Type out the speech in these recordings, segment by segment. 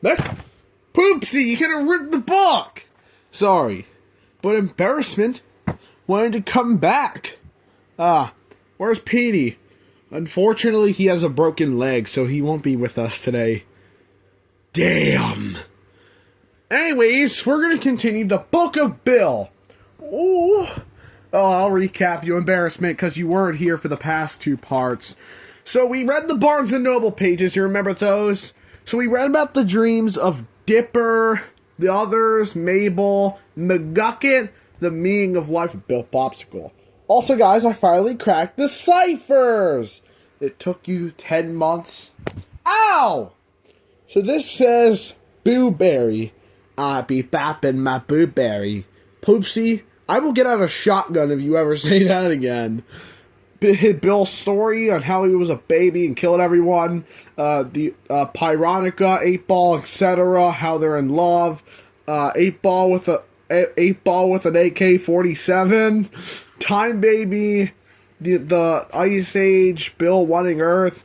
That's Poopsie, you could have written the book! Sorry, but embarrassment wanted to come back. Where's Petey? Unfortunately, he has a broken leg, so he won't be with us today. Damn. Anyways, we're going to continue the Book of Bill. Ooh. Oh, I'll recap you, embarrassment, because you weren't here for the past 2 parts. So we read the Barnes & Noble pages, you remember those? So we read about the dreams of Dipper, the others, Mabel, McGucket, the meaning of life of Bill Popsicle. Also, guys, I finally cracked the ciphers! It took you 10 months. Ow! So this says, Boo-berry. I be bappin' my boo-berry. Poopsie, I will get out a shotgun if you ever say that again. Bill's story on how he was a baby and killed everyone. The Pyronica, 8-Ball, etc. How they're in love. 8-Ball with an AK-47. Time Baby. The Ice Age. Bill wanting Earth.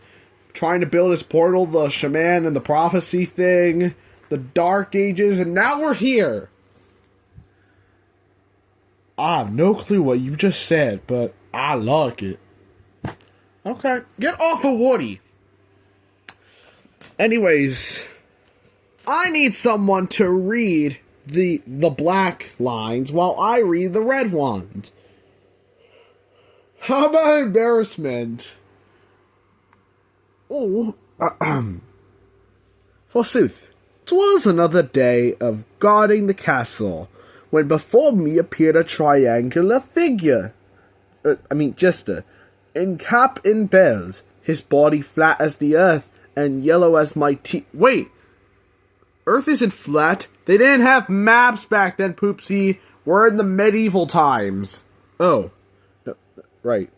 Trying to build his portal. The Shaman and the Prophecy thing. The Dark Ages. And now we're here. I have no clue what you just said, but I like it. Okay, get off of Woody. Anyways, I need someone to read the black lines while I read the red ones. How about embarrassment? Oh, forsooth, 'twas another day of guarding the castle, when before me appeared a triangular figure. Jester, in cap and bells, his body flat as the earth, and yellow as my teeth. Wait! Earth isn't flat. They didn't have maps back then, Poopsie. We're in the medieval times. Oh. No, right.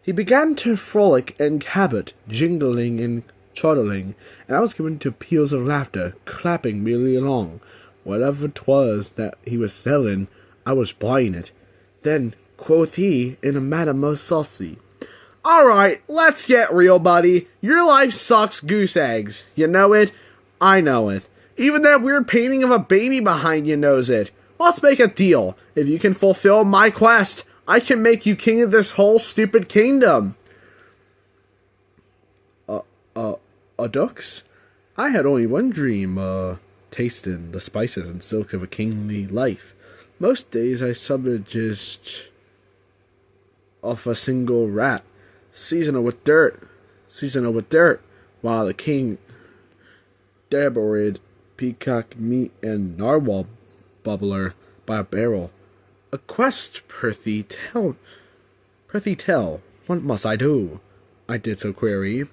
He began to frolic and cabot, jingling and chortling, and I was given to peals of laughter, clapping merrily along. Whatever 'twas that he was selling, I was buying it. Then, quoth he, in a manner most saucy, "Alright, let's get real, buddy. Your life sucks goose eggs. You know it? I know it. Even that weird painting of a baby behind you knows it. Let's make a deal. If you can fulfill my quest, I can make you king of this whole stupid kingdom." Ducks? I had only one dream, tasting the spices and silks of a kingly life. Most days I subsist off a single rat, seasonal with dirt, while the king devoured peacock meat and narwhal bubbler by a barrel. A quest, prithee tell, what must I do? I did so query.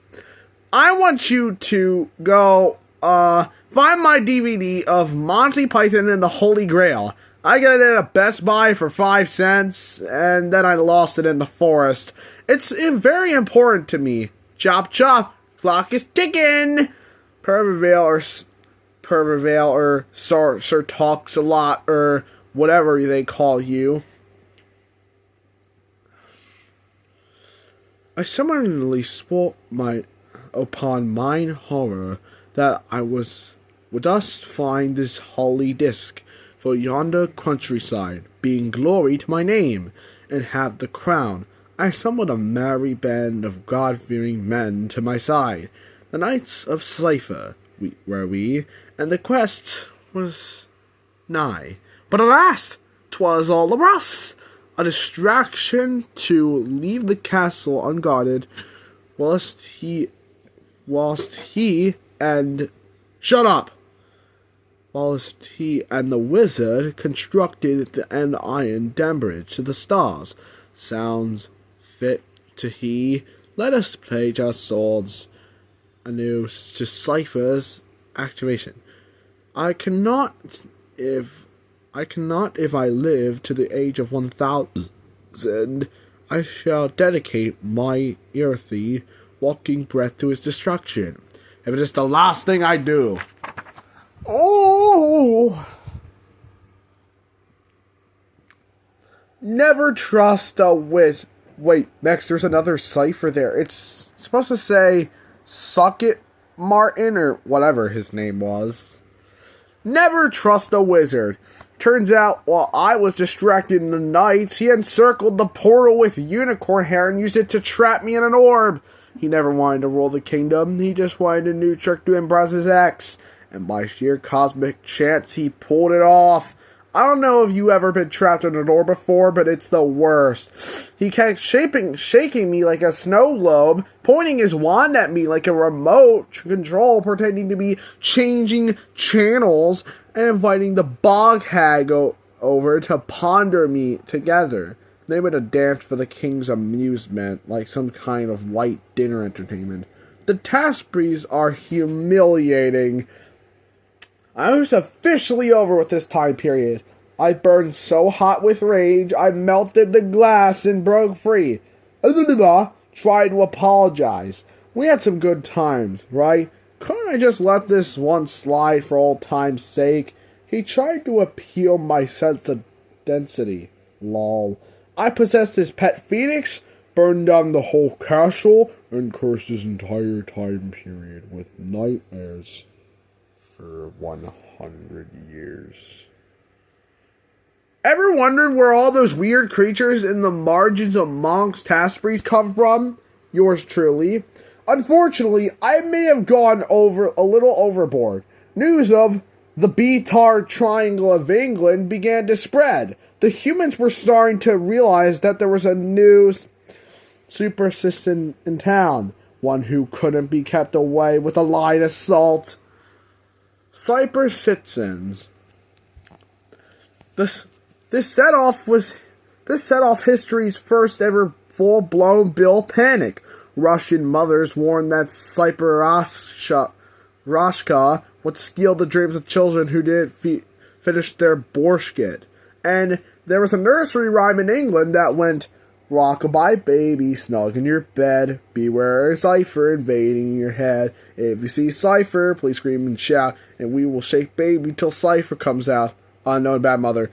I want you to go, find my DVD of Monty Python and the Holy Grail. I got it at a Best Buy for 5 cents, and then I lost it in the forest. It's very important to me. Chop chop, clock is ticking. Pervervale or Sir Talks a Lot, or whatever they call you. I summarily swore upon mine horror that I would thus find this holy disc for yonder countryside, being glory to my name, and have the crown. I summoned a merry band of God-fearing men to my side. The Knights of Cipher were we, and the quest was nigh. But alas, 'twas all a rust, a distraction to leave the castle unguarded, whilst he and the wizard constructed an iron dam bridge to the stars. Sounds fit to he. Let us pledge our swords anew to Cypher's activation. I cannot if I live to the age of 1,000, I shall dedicate my earthy walking breath to his destruction. If it is the last thing I do. Oh! Never trust a whiz. Wait, next there's another cipher there. It's supposed to say, suck it Martin, or whatever his name was. Never trust a wizard. Turns out, while I was distracted in the nights, he encircled the portal with unicorn hair and used it to trap me in an orb. He never wanted to rule the kingdom. He just wanted a new trick to impress his ex. And by sheer cosmic chance, he pulled it off. I don't know if you ever been trapped in a door before, but it's the worst. He kept shaking me like a snow globe, pointing his wand at me like a remote control, pretending to be changing channels, and inviting the bog hag over to ponder me together. They would have danced for the king's amusement, like some kind of light dinner entertainment. The tapestries are humiliating. I was officially over with this time period. I burned so hot with rage, I melted the glass and broke free. Tried to apologize. We had some good times, right? Couldn't I just let this one slide for old time's sake? He tried to appeal my sense of density. Lol. I possessed his pet phoenix, burned down the whole castle, and cursed his entire time period with nightmares for 100 years. Ever wondered where all those weird creatures in the margins of Monk's tapestries come from? Yours truly. Unfortunately, I may have gone a little overboard. News of the Betar Triangle of England began to spread. The humans were starting to realize that there was a new super assistant in town, one who couldn't be kept away with a light assault. Cyber citizens. This set off history's first ever full-blown bill panic. Russian mothers warned that Rashka would steal the dreams of children who didn't finish their borscht. And there was a nursery rhyme in England that went, "Rockabye baby, snug in your bed, beware a cipher invading your head. If you see cipher, please scream and shout, and we will shake baby till cipher comes out." Unknown bad mother.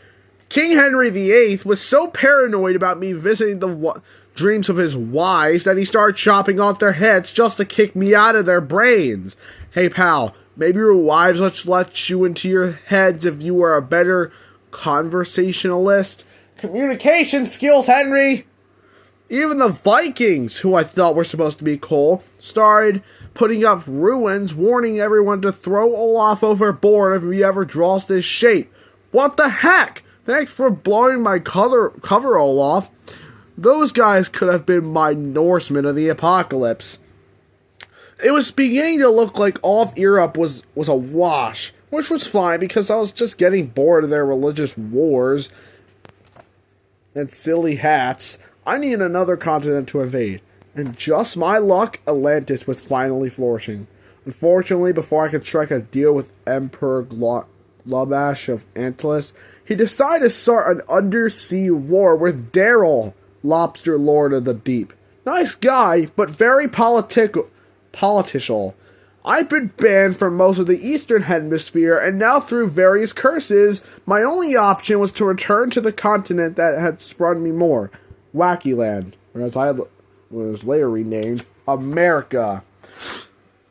King Henry VIII was so paranoid about me visiting the dreams of his wives that he started chopping off their heads just to kick me out of their brains. Hey pal, maybe your wives let you into your heads if you were a better conversationalist. Communication skills, Henry! Even the Vikings, who I thought were supposed to be cool, started putting up ruins, warning everyone to throw Olaf overboard if he ever draws this shape. What the heck? Thanks for blowing my cover, Olaf. Those guys could have been my Norsemen of the apocalypse. It was beginning to look like all of Europe was a wash, which was fine because I was just getting bored of their religious wars and silly hats. I needed another continent to invade, and just my luck, Atlantis was finally flourishing. Unfortunately, before I could strike a deal with Emperor Glabash of Antilles, he decided to start an undersea war with Daryl, Lobster Lord of the Deep. Nice guy, but very political. I've been banned from most of the Eastern Hemisphere, and now through various curses, my only option was to return to the continent that had sprung me more, Wacky Land, or as I was later renamed, America.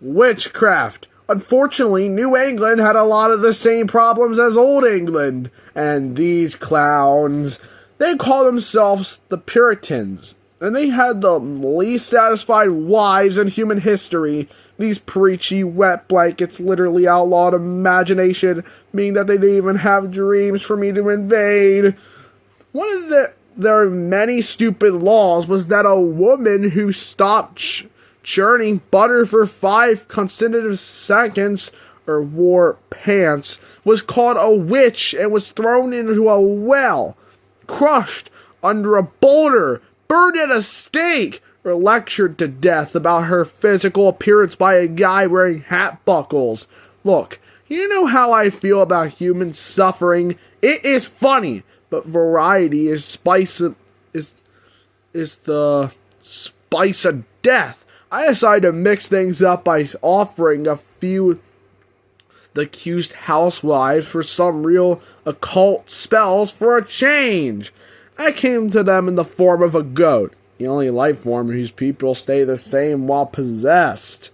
Witchcraft. Unfortunately, New England had a lot of the same problems as Old England, and these clowns, they call themselves the Puritans, and they had the least satisfied wives in human history. These preachy wet blankets literally outlawed imagination, meaning that they didn't even have dreams for me to invade. One of their many stupid laws was that a woman who stopped churning butter for 5 consecutive seconds, or wore pants, was called a witch and was thrown into a well, crushed under a boulder, burned at a stake, or lectured to death about her physical appearance by a guy wearing hat buckles. Look, you know how I feel about human suffering. It is funny, but variety is the spice of death. I decided to mix things up by offering a few the accused housewives for some real occult spells for a change. I came to them in the form of a goat, the only life form whose people stay the same while possessed.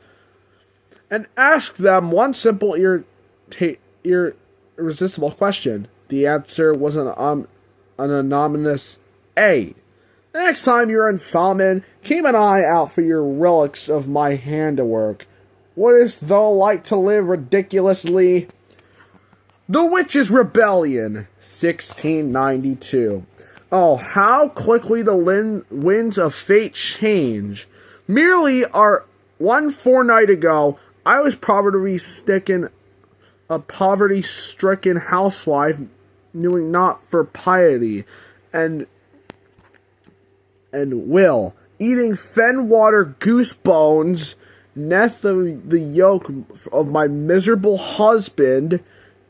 and asked them one simple, irresistible question. The answer was an anonymous A. The next time you're in Salmon, keep an eye out for your relics of my handiwork. What is thou like to live ridiculously? The Witches' Rebellion, 1692. Oh, how quickly the winds of fate change. Merely one fortnight ago, I was a poverty-stricken housewife, doing not for piety, and will, eating fen-water goose bones, neath the yoke of my miserable husband,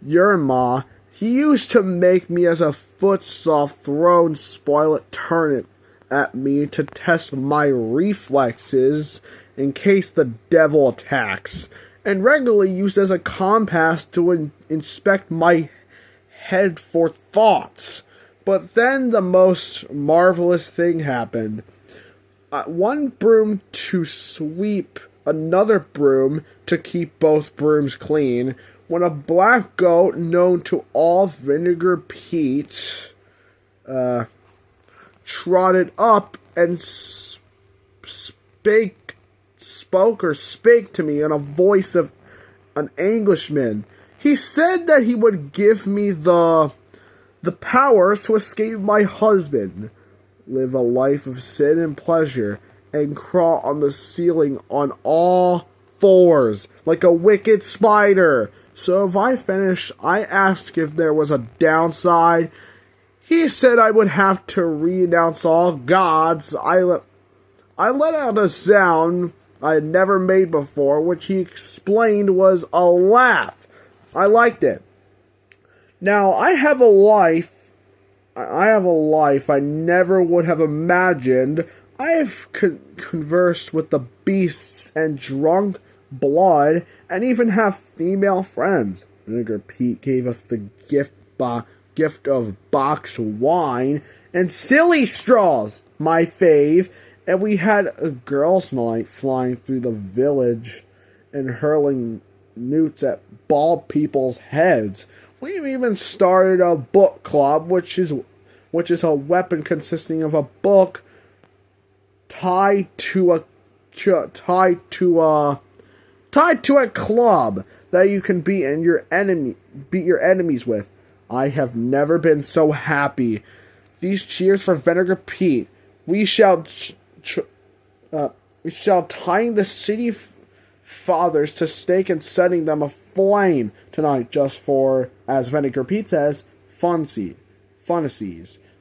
Yerma. He used to make me as a foot-soft, thrown spoilet turnip at me to test my reflexes in case the devil attacks, and regularly used as a compass to inspect my head for thoughts. But then the most marvelous thing happened. One broom to sweep, another broom to keep both brooms clean, when a black goat known to all Vinegar Pete trotted up and spake to me in a voice of an Englishman. He said that he would give me the powers to escape my husband, live a life of sin and pleasure, and crawl on the ceiling on all fours like a wicked spider. So if I finished, I asked if there was a downside. He said I would have to renounce all gods. I let out a sound I had never made before, which he explained was a laugh. I liked it. Now, I have a life I never would have imagined. I have conversed with the beasts and drunk blood, and even have female friends. Vinegar Pete gave us the gift of boxed wine and silly straws, my fave, and we had a girls' night flying through the village and hurling newts at bald people's heads. We've even started a book club, which is a weapon consisting of a book tied to a club that you can beat your enemies with. I have never been so happy. These cheers for Vinegar Pete. We shall tying the city fathers to stake and setting them aflame tonight, just for, as Vinegar Pete says, funsies.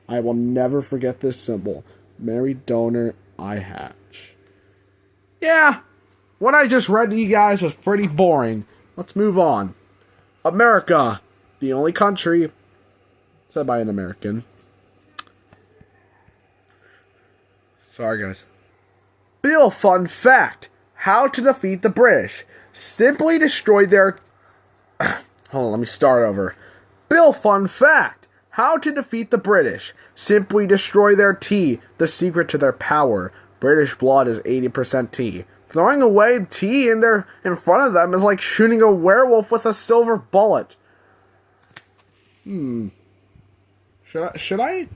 I will never forget this symbol. Mary Donor, I hatch. Yeah, what I just read to you guys was pretty boring. Let's move on. America, the only country, said by an American. Sorry, guys. Bill, fun fact. How to defeat the British. Simply destroy their... Hold on, let me start over. Bill, fun fact. How to defeat the British. Simply destroy their tea. The secret to their power. British blood is 80% tea. Throwing away tea in front of them is like shooting a werewolf with a silver bullet. Should I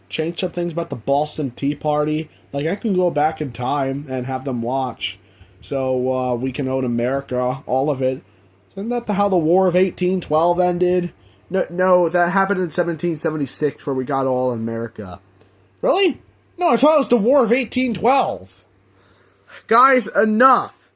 change some things about the Boston Tea Party? Like, I can go back in time and have them watch, so we can own America, all of it. Isn't that how the War of 1812 ended? No, that happened in 1776, where we got all America. Really? No, I thought it was the War of 1812. Guys, enough.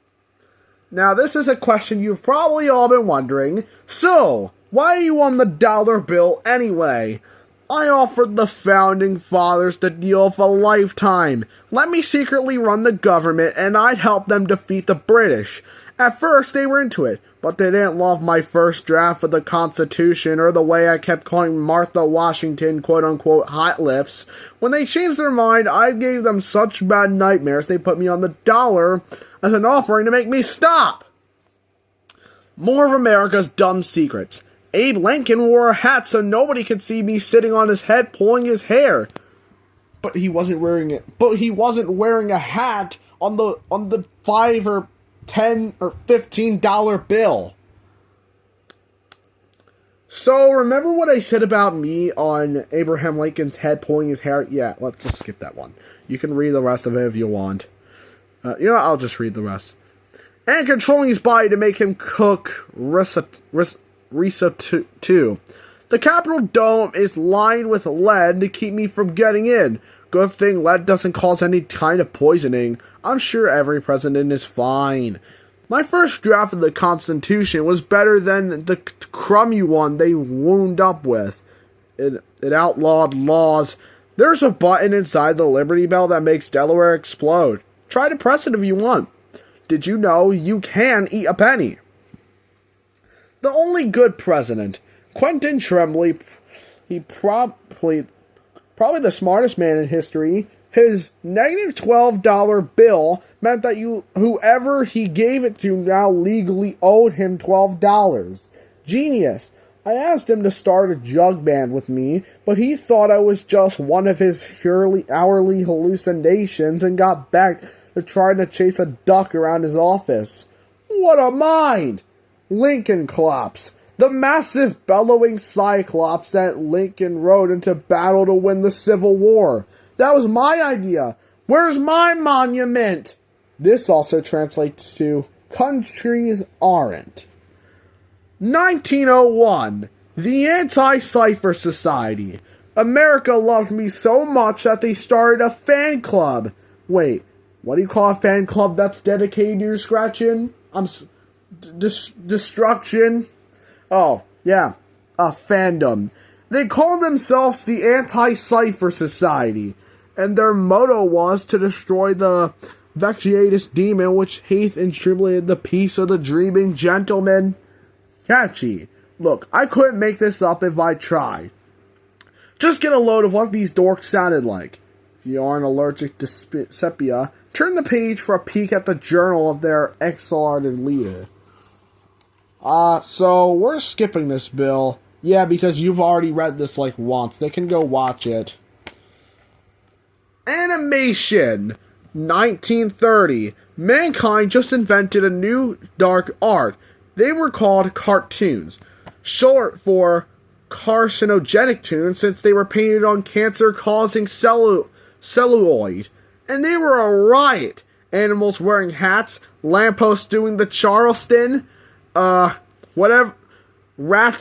Now, this is a question you've probably all been wondering. So, why are you on the dollar bill anyway? I offered the founding fathers the deal of a lifetime. Let me secretly run the government and I'd help them defeat the British. At first, they were into it, but they didn't love my first draft of the Constitution or the way I kept calling Martha Washington, quote-unquote, hot lips. When they changed their mind, I gave them such bad nightmares they put me on the dollar as an offering to make me stop. More of America's dumb secrets. Abe Lincoln wore a hat so nobody could see me sitting on his head pulling his hair. But he wasn't wearing it. But he wasn't wearing a hat on the 5 or $10 or $15 bill. So, remember what I said about me on Abraham Lincoln's head pulling his hair? Yeah, let's just skip that one. You can read the rest of it if you want. I'll just read the rest. And controlling his body to make him cook risotto. The Capitol dome is lined with lead to keep me from getting in. Good thing lead doesn't cause any kind of poisoning. I'm sure every president is fine. My first draft of the Constitution was better than the crummy one they wound up with. It outlawed laws. There's a button inside the Liberty Bell that makes Delaware explode. Try to press it if you want. Did you know you can eat a penny? The only good president, Quentin Tremblay, he probably the smartest man in history. His negative $12 bill meant that whoever he gave it to now legally owed him $12. Genius. I asked him to start a jug band with me, but he thought I was just one of his hourly hallucinations and got back to trying to chase a duck around his office. What a mind! Lincoln Clops. The massive bellowing cyclops that Lincoln rode into battle to win the Civil War. That was my idea. Where's my monument? This also translates to countries aren't. 1901. The Anti-Cipher Society. America loved me so much that they started a fan club. Wait, what do you call a fan club that's dedicated to your scratching? Destruction? Oh, yeah, a fandom. They called themselves the Anti-Cipher Society, and their motto was to destroy the vexatious demon which hath tribulated the peace of the dreaming gentleman. Catchy. Look, I couldn't make this up if I tried. Just get a load of what these dorks sounded like. If you aren't allergic to sepia, turn the page for a peek at the journal of their exalted leader. So we're skipping this, Bill. Yeah, because you've already read this like once. They can go watch it. Animation. 1930. Mankind just invented a new dark art. They were called cartoons, short for carcinogenic tunes, since they were painted on cancer-causing celluloid. And they were a riot. Animals wearing hats, lampposts doing the Charleston, rats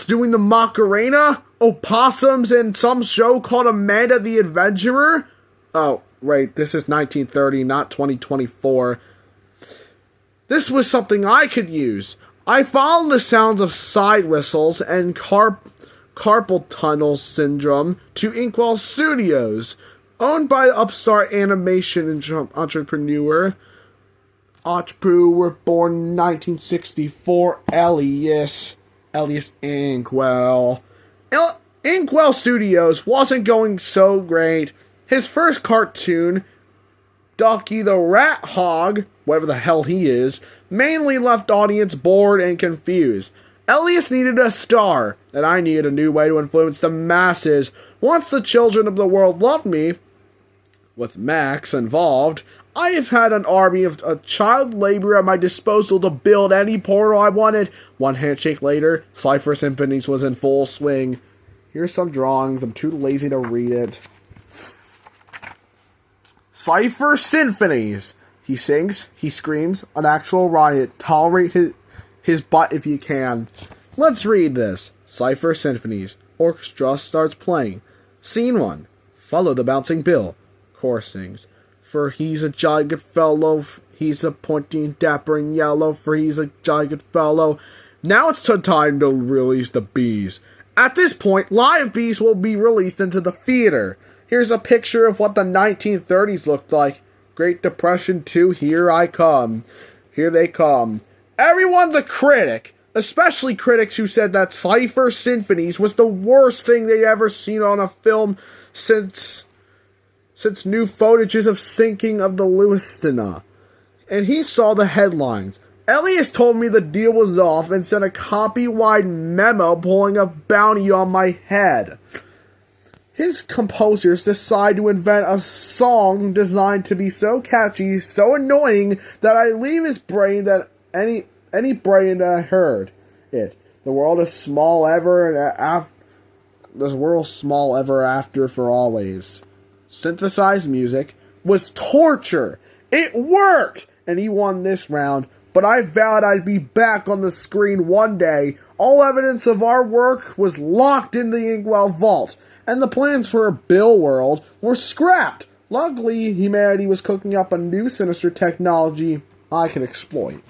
doing the Macarena, opossums in some show called Amanda the Adventurer. Oh, right, this is 1930, not 2024. This was something I could use. I followed the sounds of side whistles and carpal tunnel syndrome to Inkwell Studios, owned by the upstart animation entrepreneur. Ochpoo were born in 1964, Elias Inkwell. Inkwell Studios wasn't going so great. His first cartoon, Ducky the Rat Hog, whatever the hell he is, mainly left audience bored and confused. Elias needed a star, and I needed a new way to influence the masses. Once the children of the world loved me, with Max involved, I have had an army of child labor at my disposal to build any portal I wanted. One handshake later, Cipher Symphonies was in full swing. Here's some drawings. I'm too lazy to read it. Cipher Symphonies. He sings, he screams, an actual riot. Tolerate his butt if you can. Let's read this. Cipher Symphonies. Orchestra starts playing. Scene 1. Follow the bouncing bill. Chorus sings. For he's a jolly good fellow. He's a pointy, dapper, and yellow. For he's a jolly good fellow. Now it's time to release the bees. At this point, live bees will be released into the theater. Here's a picture of what the 1930s looked like. Great Depression 2, here I come. Here they come. Everyone's a critic, especially critics who said that Cipher Symphonies was the worst thing they'd ever seen on a film since new footages of sinking of the Louisiana. And he saw the headlines. Elias told me the deal was off and sent a copy-wide memo pulling a bounty on my head. His composers decide to invent a song designed to be so catchy, so annoying, that I leave his brain that any brain that heard it. The world is small ever this world small ever after for always. Synthesized music was torture. It worked, and he won this round. But I vowed I'd be back on the screen one day. All evidence of our work was locked in the Inkwell vault, and the plans for a Bill world were scrapped. Luckily, humanity was cooking up a new sinister technology I could exploit.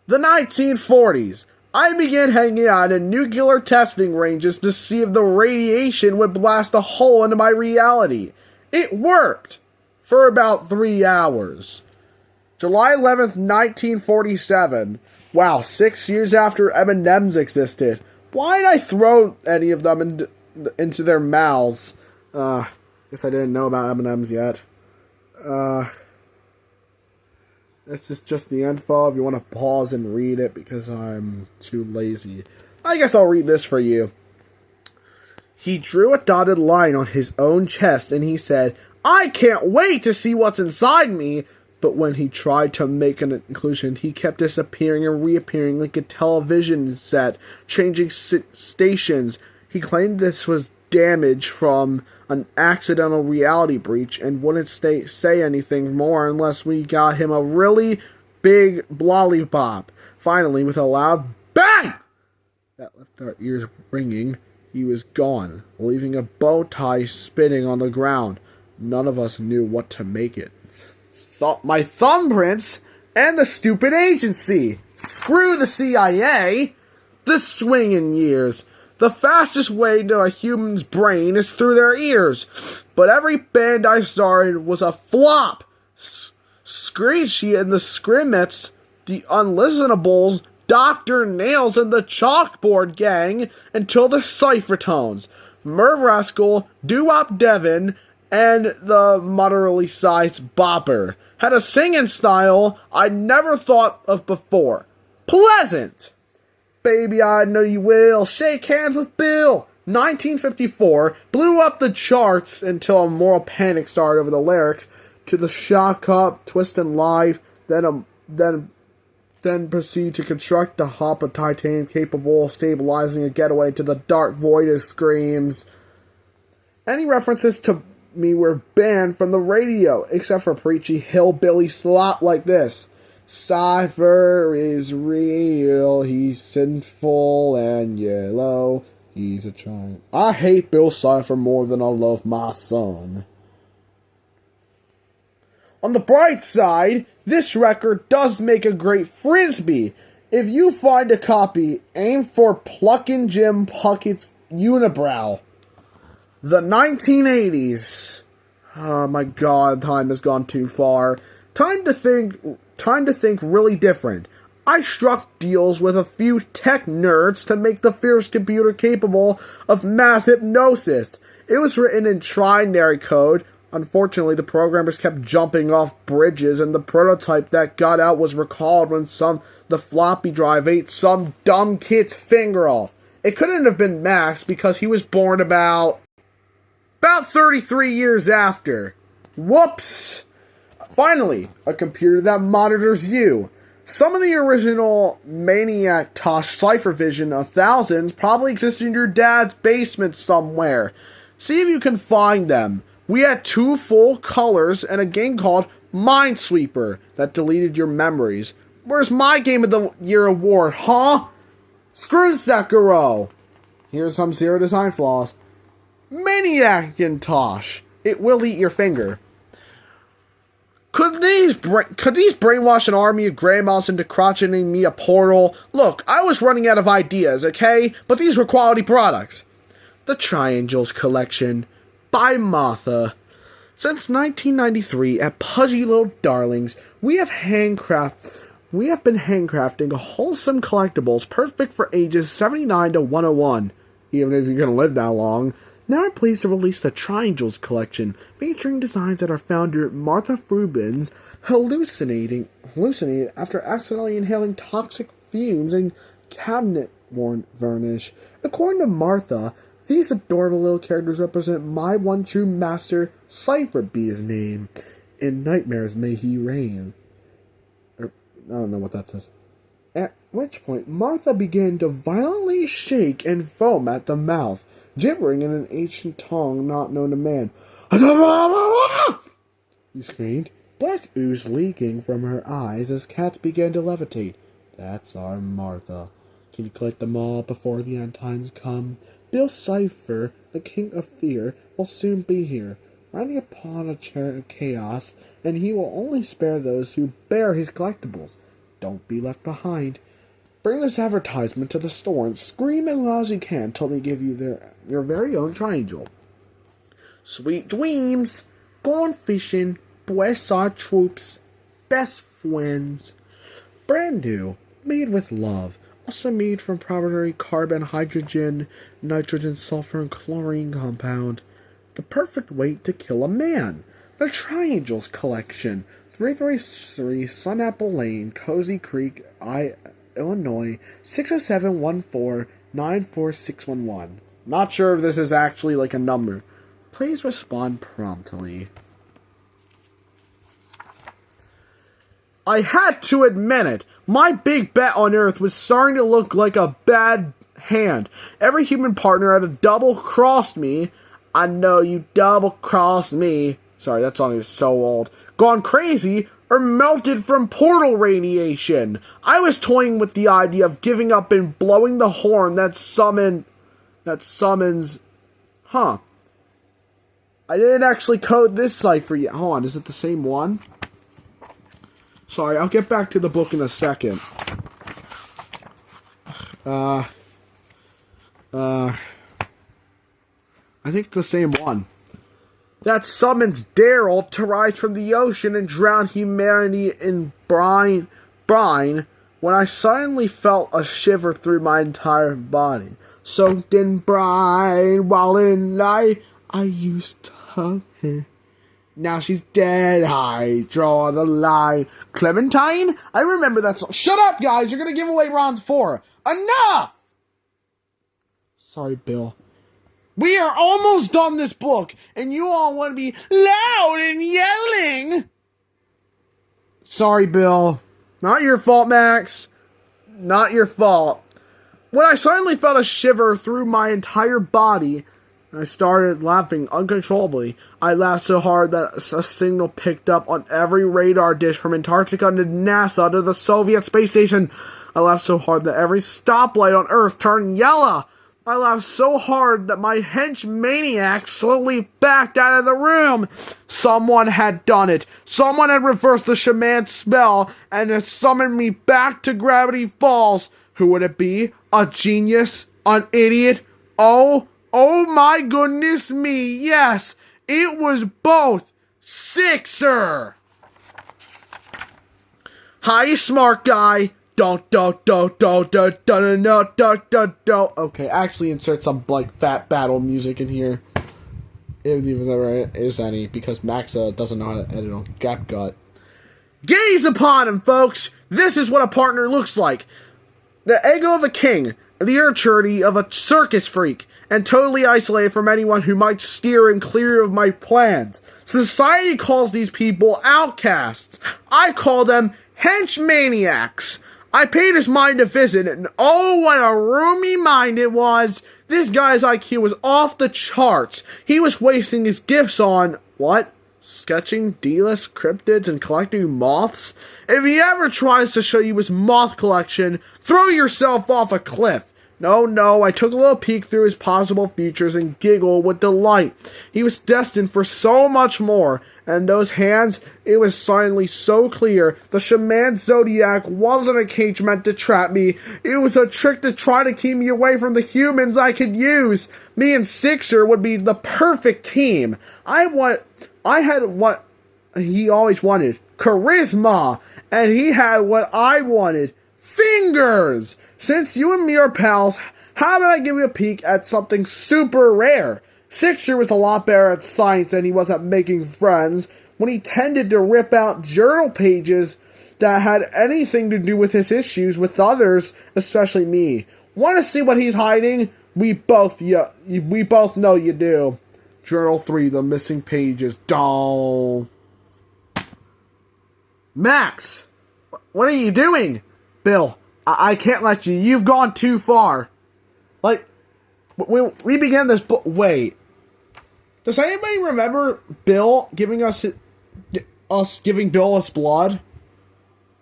The 1940s. I began hanging out in nuclear testing ranges to see if the radiation would blast a hole into my reality. It worked! For about 3 hours. July 11th, 1947. Wow, 6 years after M&M's existed. Why did I throw any of them into their mouths? Guess I didn't know about M&M's yet. This is just the info if you want to pause and read it because I'm too lazy. I guess I'll read this for you. He drew a dotted line on his own chest and he said, "I can't wait to see what's inside me." But when he tried to make an inclusion, he kept disappearing and reappearing like a television set, changing stations. He claimed this was damage from an accidental reality breach and wouldn't say anything more unless we got him a really big lollipop. Finally, with a loud bang that left our ears ringing, he was gone, leaving a bow tie spinning on the ground. None of us knew what to make it. My thumbprints and the stupid agency. Screw the CIA. The swinging years. The fastest way to a human's brain is through their ears. But every band I started was a flop. Screechy and the Scrimmets, the Unlistenables, Dr. Nails and the Chalkboard Gang, until the Cypher Tones, Merv Rascal, Doo-Wop Devin, and the moderately sized Bopper had a singing style I'd never thought of before. Pleasant! Baby, I know you will. Shake hands with Bill. 1954 blew up the charts until a moral panic started over the lyrics to the Shock Up, Twist and Live, then proceed to construct a hop of titanium capable of stabilizing a getaway to the dark void as screams. Any references to me were banned from the radio, except for preachy hillbilly slop like this. Cypher is real, he's sinful and yellow, he's a child. I hate Bill Cypher more than I love my son. On the bright side, this record does make a great frisbee. If you find a copy, aim for Pluckin' Jim Puckett's unibrow. The 1980s. Oh my god, time has gone too far. Time to think really different. I struck deals with a few tech nerds to make the fierce computer capable of mass hypnosis. It was written in trinary code. Unfortunately, the programmers kept jumping off bridges, and the prototype that got out was recalled when the floppy drive ate some dumb kid's finger off. It couldn't have been Max because he was born about 33 years after. Whoops! Finally, a computer that monitors you. Some of the original Maniac Tosh Cypher Vision of thousands probably exist in your dad's basement somewhere. See if you can find them. We had 2 full colors and a game called Minesweeper that deleted your memories. Where's my Game of the Year award, huh? Screw Sekiro. Here's some zero design flaws. Maniacintosh. It will eat your finger. Could these brainwash an army of grandmas into crotcheting me a portal? Look, I was running out of ideas, okay? But these were quality products. The Triangles Collection by Martha. Since 1993, at Pudgy Little Darlings, we have been handcrafting wholesome collectibles perfect for ages 79 to 101, even if you're going to live that long. Now I'm pleased to release the Triangles Collection, featuring designs that our founder, Martha Frubens, hallucinated after accidentally inhaling toxic fumes and cabinet varnish. According to Martha, these adorable little characters represent my one true master, Cypher be his name. In nightmares may he reign. I don't know what that says. At which point, Martha began to violently shake and foam at the mouth, gibbering in an ancient tongue not known to man. He screamed, black ooze leaking from her eyes as cats began to levitate. That's our Martha. Can you collect them all before the end times come? Bill Cipher, the king of fear, will soon be here, riding upon a chariot of chaos, and he will only spare those who bear his collectibles. Don't be left behind. Bring this advertisement to the store and scream as loud as you can till they give you your very own triangle. Sweet dreams, gone fishing, bless our troops, best friends. Brand new, made with love, also made from proprietary carbon, hydrogen, nitrogen, sulfur, and chlorine compound. The perfect way to kill a man. The Triangles Collection, 333 Sunapple Lane, Cozy Creek, Illinois, 60714-94611. Not sure if this is actually like a number. Please respond promptly. I had to admit it. My big bet on Earth was starting to look like a bad hand. Every human partner had double-crossed me. I know you double-crossed me. Sorry, that song is so old. Gone crazy or melted from portal radiation. I was toying with the idea of giving up and blowing the horn that summons... Huh. I didn't actually code this cipher yet. Hold on, is it the same one? Sorry, I'll get back to the book in a second. I think it's the same one. That summons Daryl to rise from the ocean and drown humanity in brine when I suddenly felt a shiver through my entire body. Soaked in brine while in light, I used to hug her. Now she's dead, I draw the line. Clementine? I remember that song. Shut up, guys! You're gonna give away rounds 4. Enough! Sorry, Bill. We are almost done this book, and you all want to be loud and yelling! Sorry, Bill. Not your fault, Max. Not your fault. When I suddenly felt a shiver through my entire body, I started laughing uncontrollably. I laughed so hard that a signal picked up on every radar dish from Antarctica to NASA to the Soviet space station. I laughed so hard that every stoplight on Earth turned yellow. I laughed so hard that my hench maniac slowly backed out of the room. Someone had done it. Someone had reversed the shaman spell and had summoned me back to Gravity Falls. Who would it be? A genius? An idiot? Oh my goodness me, yes, it was both. Sixer! Hi, smart guy. Okay, actually insert some, like, fat battle music in here. If there is any, because Max doesn't know how to edit on CapCut. Gaze upon him, folks! This is what a partner looks like. The ego of a king, the immaturity of a circus freak, and totally isolated from anyone who might steer him clear of my plans. Society calls these people outcasts. I call them henchmaniacs. I paid his mind a visit, and oh, what a roomy mind it was. This guy's IQ was off the charts. He was wasting his gifts on, what? Sketching D-list cryptids and collecting moths? If he ever tries to show you his moth collection, throw yourself off a cliff. No, I took a little peek through his possible features and giggled with delight. He was destined for so much more, and those hands, it was suddenly so clear. The shaman zodiac wasn't a cage meant to trap me. It was a trick to try to keep me away from the humans I could use. Me and Sixer would be the perfect team. I had what he always wanted, charisma, and he had what I wanted, fingers. Since you and me are pals, how about I give you a peek at something super rare? Sixer was a lot better at science than he was at making friends when he tended to rip out journal pages that had anything to do with his issues with others, especially me. Want to see what he's hiding? We both know you do. Journal 3, the missing pages. Max! What are you doing? Bill, I can't let you. You've gone too far. Like, when we began this book... Wait. Does anybody remember Bill giving us giving Bill his blood?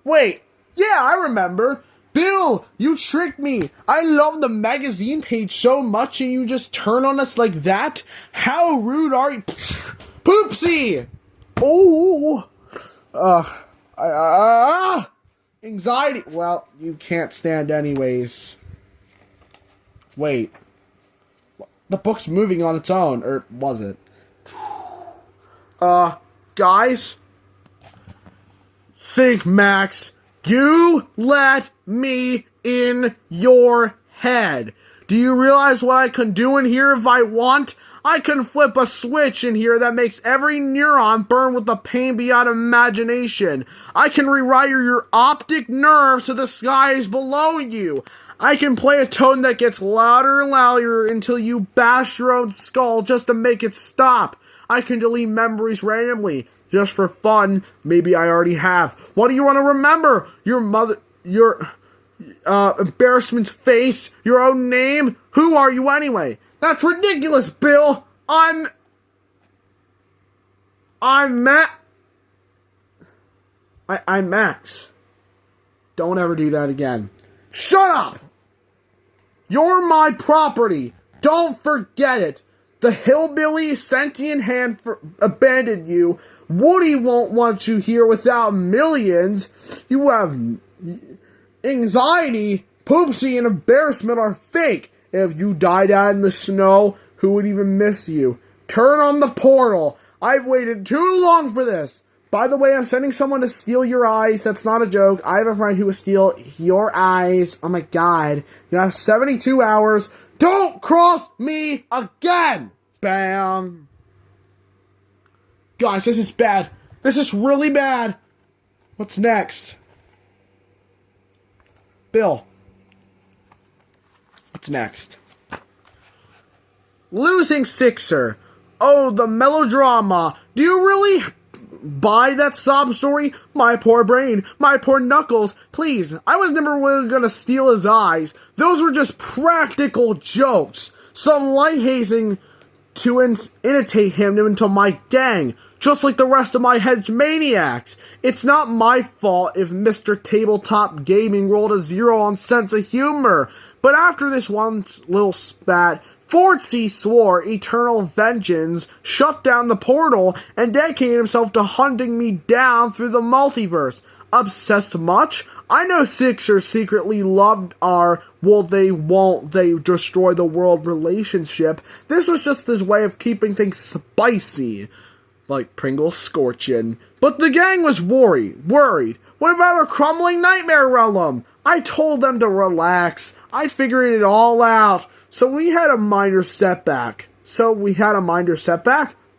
Wait. Yeah, I remember. Bill, you tricked me. I love the magazine page so much and you just turn on us like that? How rude are you? Poopsie! Oh. Anxiety. Well, you can't stand anyways. Wait. The book's moving on its own. Or was it? Guys? Think, Max. You let me in your head. Do you realize what I can do in here if I want? I can flip a switch in here that makes every neuron burn with the pain beyond imagination. I can rewire your optic nerves so the sky is below you. I can play a tone that gets louder and louder until you bash your own skull just to make it stop. I can delete memories randomly, just for fun. Maybe I already have. What do you want to remember? Your mother, your embarrassment face, your own name? Who are you anyway? That's ridiculous, Bill. I'm Max. Don't ever do that again. Shut up! You're my property. Don't forget it. The hillbilly sentient hand abandoned you. Woody won't want you here without millions. You have anxiety, poopsie, and embarrassment are fake. If you died out in the snow, who would even miss you? Turn on the portal. I've waited too long for this. By the way, I'm sending someone to steal your eyes. That's not a joke. I have a friend who will steal your eyes. Oh my god. You have 72 hours. Don't cross me again! Bam. Guys, this is bad. This is really bad. What's next? Bill. What's next? Losing Sixer. Oh, the melodrama. Do you really buy that sob story? My poor brain. My poor knuckles. Please, I was never really gonna steal his eyes. Those were just practical jokes. Some light hazing to imitate him into my gang. Just like the rest of my hedge maniacs. It's not my fault if Mr. Tabletop Gaming rolled a 0 on sense of humor. But after this one little spat, Fortsy swore eternal vengeance, shut down the portal, and dedicated himself to hunting me down through the multiverse. Obsessed much? I know Sixers secretly loved our they destroy the world relationship. This was just his way of keeping things spicy. Like Pringles scorching. But the gang was worried. What about our crumbling nightmare realm? I told them to relax. I figured it all out. So we had a minor setback.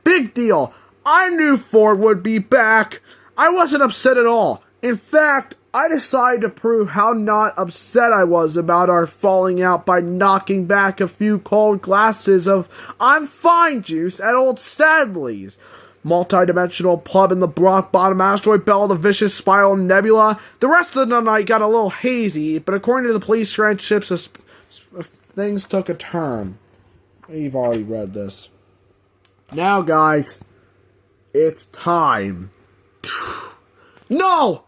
Big deal. I knew Ford would be back. I wasn't upset at all. In fact, I decided to prove how not upset I was about our falling out by knocking back a few cold glasses of I'm fine juice at old Sadley's. Multi-dimensional pub in the Brock Bottom asteroid belt of the vicious spiral nebula. The rest of the night got a little hazy, but according to the police transcripts, things took a turn. You've already read this. Now, guys, it's time. No!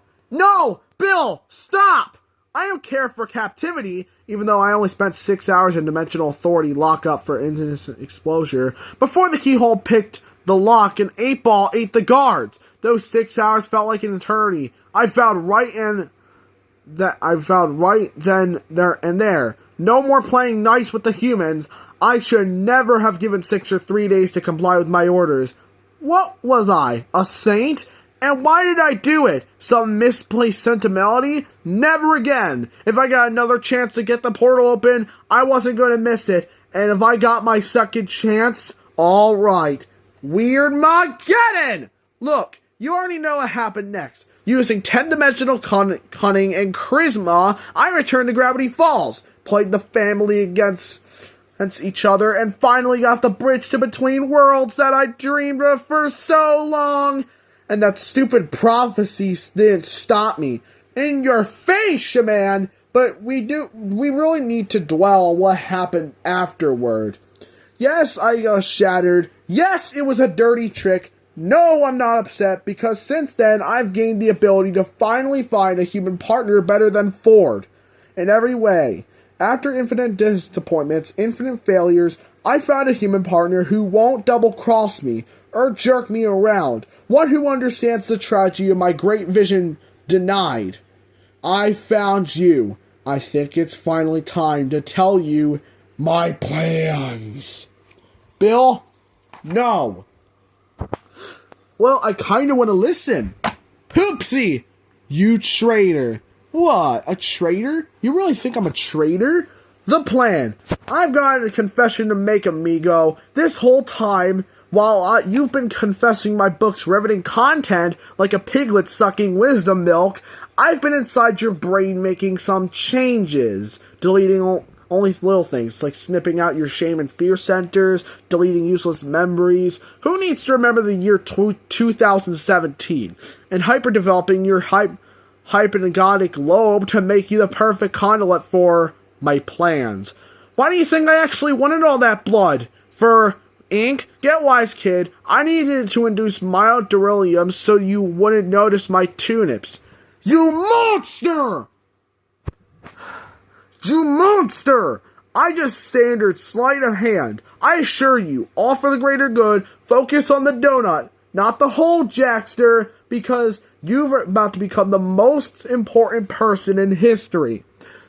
Bill, stop! I don't care for captivity, even though I only spent 6 hours in Dimensional Authority lockup for innocent exposure. Before the keyhole picked the lock, an 8-ball ate the guards. Those 6 hours felt like an eternity. I found right then, there, and there. No more playing nice with the humans. I should never have given Sixer 3 days to comply with my orders. What was I, a saint? And why did I do it? Some misplaced sentimentality? Never again. If I got another chance to get the portal open, I wasn't going to miss it. And if I got my second chance, alright. Weirdmageddon! Look, you already know what happened next. Using 10-dimensional cunning and charisma, I returned to Gravity Falls, played the family against each other, and finally got the bridge to between worlds that I dreamed of for so long. And that stupid prophecy didn't stop me. In your face, Shaman! But we really need to dwell on what happened afterward. Yes, I got shattered. Yes, it was a dirty trick. No, I'm not upset, because since then, I've gained the ability to finally find a human partner better than Ford. In every way. After infinite disappointments, infinite failures, I found a human partner who won't double-cross me or jerk me around. One who understands the tragedy of my great vision denied. I found you. I think it's finally time to tell you my plans. Bill? No. Well, I kinda want to listen. Poopsie! You traitor. What? A traitor? You really think I'm a traitor? The plan. I've got a confession to make, amigo. This whole time, while you've been confessing my book's riveting content like a piglet sucking wisdom milk, I've been inside your brain making some changes, deleting only little things, like snipping out your shame and fear centers, deleting useless memories. Who needs to remember the year 2017? And hyper-developing your hypnagogic lobe to make you the perfect conduit for my plans. Why do you think I actually wanted all that blood? For ink? Get wise, kid. I needed to induce mild delirium so you wouldn't notice my tunips. You monster! You monster! I just standard sleight of hand. I assure you, all for the greater good, focus on the donut, not the whole Jackster, because you're about to become the most important person in history.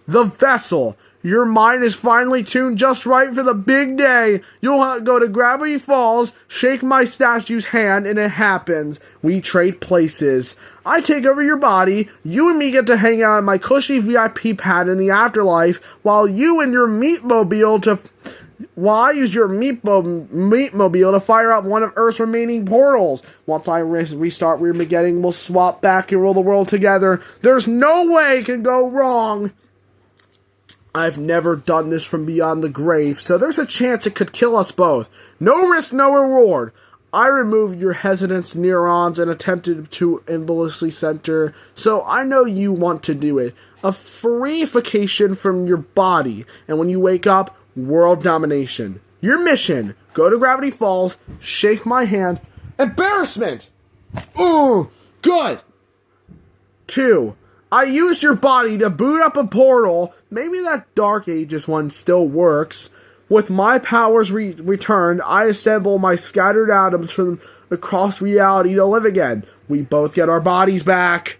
The vessel. Your mind is finally tuned just right for the big day. You'll go to Gravity Falls, shake my statue's hand, and it happens. We trade places. I take over your body, you and me get to hang out in my cushy VIP pad in the afterlife, while you and your meatmobile I use your meatmobile to fire up one of Earth's remaining portals. Once I restart Weirmageddon, we'll swap back and rule the world together. There's no way it can go wrong. I've never done this from beyond the grave, so there's a chance it could kill us both. No risk, no reward. I removed your hesitance neurons and attempted to involuntarily center, so I know you want to do it. A freeification from your body, and when you wake up, world domination. Your mission, go to Gravity Falls, shake my hand. Embarrassment! Ooh, good! 2. I used your body to boot up a portal. Maybe that Dark Ages one still works. With my powers returned, I assemble my scattered atoms from across reality to live again. We both get our bodies back.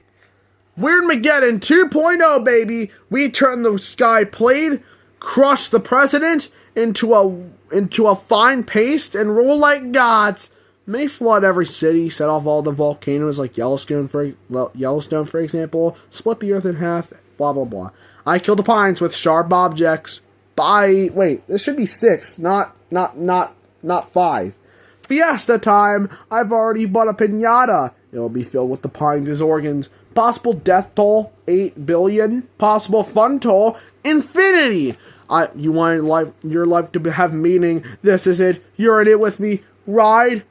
Weirmageddon 2.0, baby! We turn the sky plate, crush the president into a fine paste, and rule like gods. May flood every city, set off all the volcanoes like Yellowstone, for example, split the earth in half, blah, blah, blah. I kill the pines with sharp objects. Wait, this should be 6, not 5. Fiesta time! I've already bought a piñata. It'll be filled with the pines' organs. Possible death toll, 8 billion. Possible fun toll, infinity. You want your life to have meaning. This is it. You're in it with me. Ride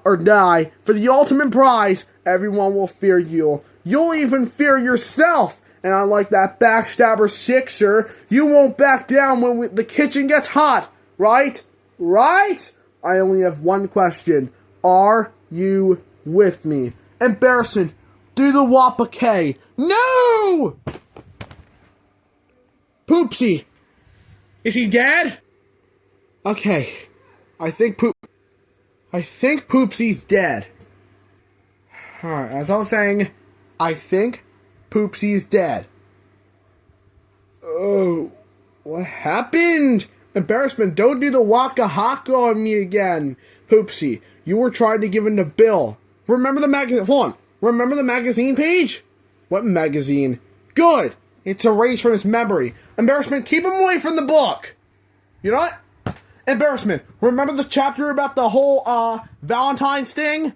or die. For the ultimate prize, everyone will fear you. You'll even fear yourself. And unlike that backstabber Sixer, you won't back down when the kitchen gets hot. Right? Right? I only have one question. Are you with me? Embarrassment. Do the Wappa K. No! Poopsie. Is he dead? Okay. I think Poopsie's dead. Alright, as I was saying, I think Poopsie's dead. Oh, what happened? Embarrassment, don't do the waka haka on me again. Poopsie, you were trying to give in to Bill. Remember the Remember the magazine page? What magazine? Good. It's erased from his memory. Embarrassment, keep him away from the book. You know what? Embarrassment, remember the chapter about the whole, Valentine's thing?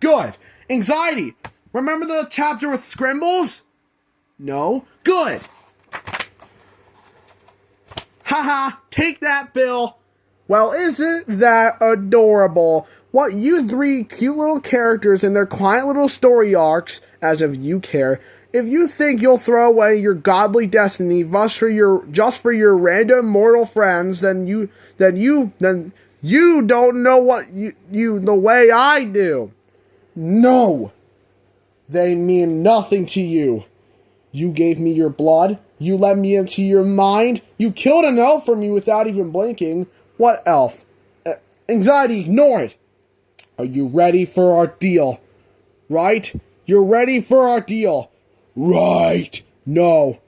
Good. Anxiety, remember the chapter with Scrimbles? No? Good. Haha, take that, Bill. Well, isn't that adorable? What you three cute little characters in their quiet little story arcs, as if you care, if you think you'll throw away your godly destiny just for your random mortal friends, then you don't know what you the way I do. No, they mean nothing to you. You gave me your blood. You let me into your mind. You killed an elf for me without even blinking. What elf? Anxiety, ignore it. Are you ready for our deal? Right? You're ready for our deal. Right. No.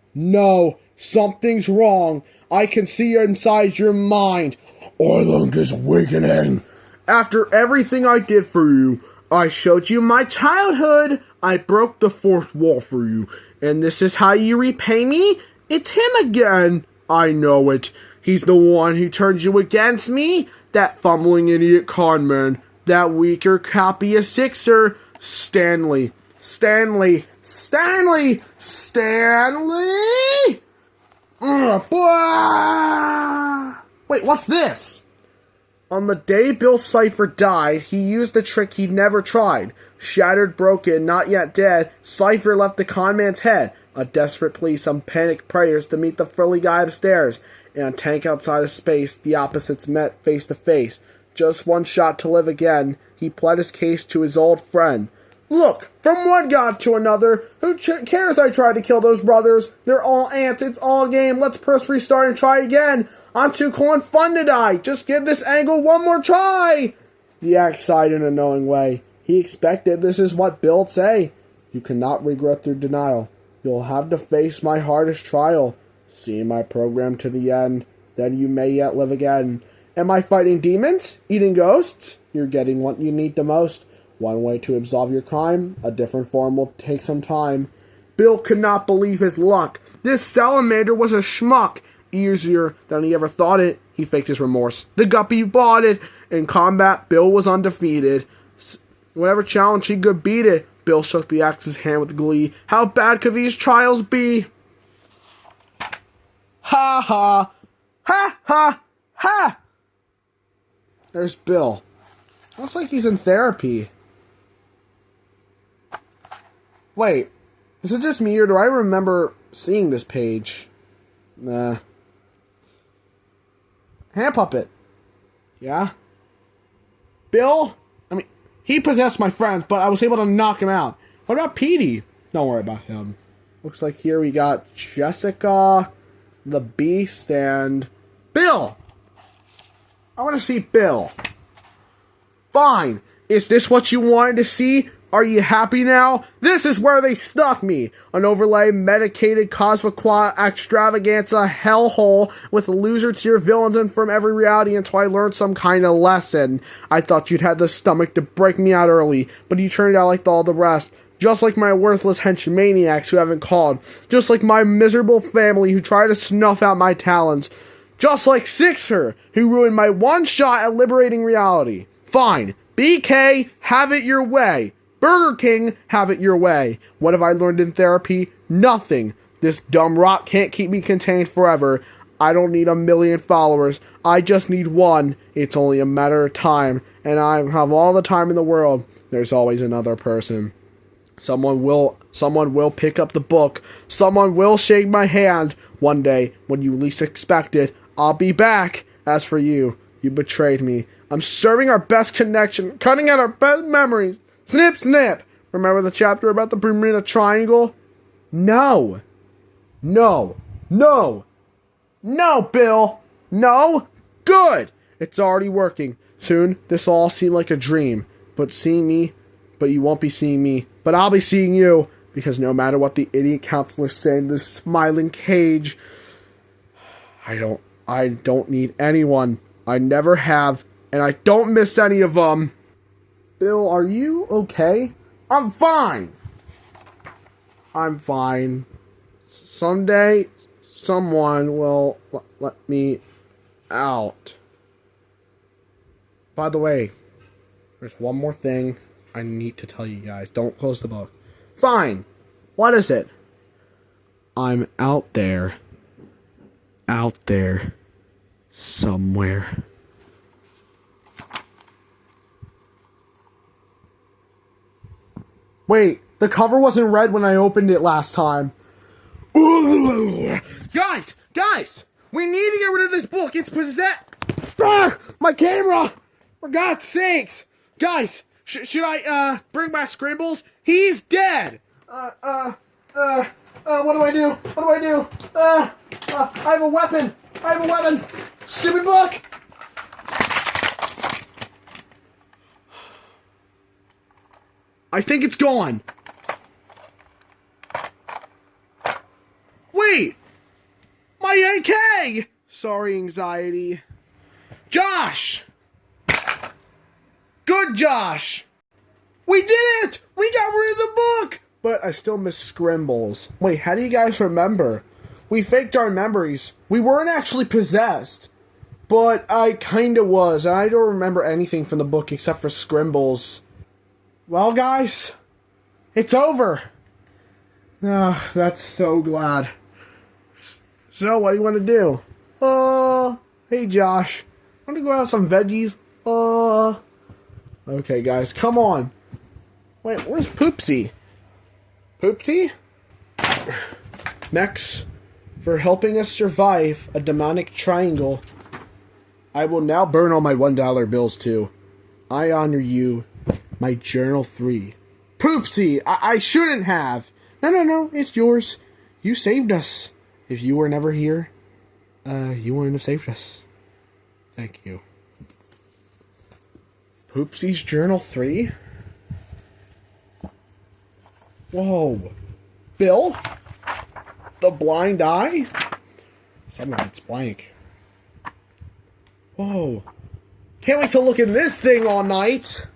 Something's wrong. I can see inside your mind. Orlung is weakening. After everything I did for you, I showed you my childhood. I broke the fourth wall for you. And this is how you repay me? It's him again. I know it. He's the one who turned you against me. That fumbling idiot conman. That weaker copy of Sixer. Stanley. Wait, what's this? On the day Bill Cipher died, he used the trick he'd never tried. Shattered, broken, not yet dead, Cipher left the conman's head. A desperate plea, some panicked prayers to meet the frilly guy upstairs. In a tank outside of space, the opposites met face to face. Just one shot to live again. He pled his case to his old friend. Look, from one god to another, who cares I tried to kill those brothers? They're all ants, it's all a game, let's press restart and try again. I'm too cool and fun to die, just give this angle one more try. The axe sighed in a knowing way. He expected this is what Bill'd say. You cannot regret through denial. You'll have to face my hardest trial. See my program to the end, then you may yet live again. Am I fighting demons? Eating ghosts? You're getting what you need the most. One way to absolve your crime, a different form will take some time. Bill could not believe his luck. This salamander was a schmuck. Easier than he ever thought it. He faked his remorse. The guppy bought it. In combat, Bill was undefeated. Whatever challenge he could beat it. Bill shook the axe's hand with glee. How bad could these trials be? Ha ha! Ha ha ha! There's Bill. Looks like he's in therapy. Wait, is it just me or do I remember seeing this page? Nah. Hand puppet. Yeah? Bill? I mean, he possessed my friends, but I was able to knock him out. What about Petey? Don't worry about him. Looks like here we got Jessica, the Beast, and Bill! I want to see Bill. Fine. Is this what you wanted to see? Are you happy now? This is where they stuck me. An overlay medicated Cosmoqua extravaganza hellhole with loser tier villains in from every reality until I learned some kind of lesson. I thought you'd had the stomach to break me out early, but you turned out like all the rest. Just like my worthless henchmaniacs who haven't called. Just like my miserable family who try to snuff out my talents. Just like Sixer, who ruined my one shot at liberating reality. Fine. BK, have it your way. Burger King, have it your way. What have I learned in therapy? Nothing. This dumb rock can't keep me contained forever. I don't need 1 million followers. I just need one. It's only a matter of time. And I have all the time in the world. There's always another person. Someone will pick up the book. Someone will shake my hand. One day, when you least expect it, I'll be back. As for you, you betrayed me. I'm serving our best connection, cutting out our best memories. Snip, snip. Remember the chapter about the Bermuda Triangle? No. No. No. No, Bill. No. Good. It's already working. Soon, this will all seem like a dream. But you won't be seeing me. But I'll be seeing you. Because no matter what the idiot counselors say in this smiling cage, I don't need anyone. I never have. And I don't miss any of them. Bill, are you okay? I'm fine. I'm fine. Someday, someone will let me out. By the way, there's one more thing I need to tell you guys. Don't close the book. Fine. What is it? I'm out there. Out there. Somewhere. Wait, the cover wasn't red when I opened it last time. Guys! Guys! We need to get rid of this book. It's possessed. Ah! My camera! For God's sakes! Guys, should I, bring back Scribbles? He's dead! What do I do? What do I do? I have a weapon! I have a weapon! Stupid book! I think it's gone. Wait! My AK! Sorry, anxiety. Josh! Good, Josh! We did it! We got rid of the book! But I still miss Scrimbles. Wait, how do you guys remember? We faked our memories. We weren't actually possessed. But I kinda was. I don't remember anything from the book except for Scrimbles. Well, guys, it's over. Ah, that's so glad. So, what do you want to do? Hey, Josh. Want to go have some veggies? Okay, guys, come on. Wait, where's Poopsie? Poopsie? Next, for helping us survive a demonic triangle, I will now burn all my $1 bills, too. I honor you. My journal 3. Poopsie! I shouldn't have! No, it's yours. You saved us. If you were never here, you wouldn't have saved us. Thank you. Poopsie's journal 3? Whoa. Bill? The blind eye? Some of it's blank. Whoa. Can't wait to look at this thing all night!